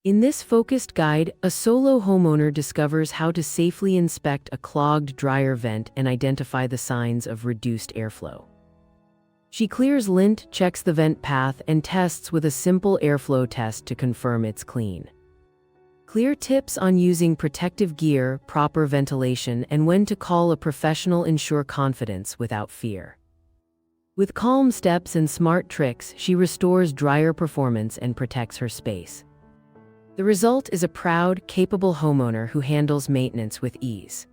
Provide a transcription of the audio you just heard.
In this focused guide, a solo homeowner discovers how to safely inspect a clogged dryer vent and identify the signs of reduced airflow. She clears lint, checks the vent path, and tests with a simple airflow test to confirm it's clean. Clear tips on using protective gear, proper ventilation, and when to call a professional ensure confidence without fear. With calm steps and smart tricks, she restores dryer performance and protects her space. The result is a proud, capable homeowner who handles maintenance with ease.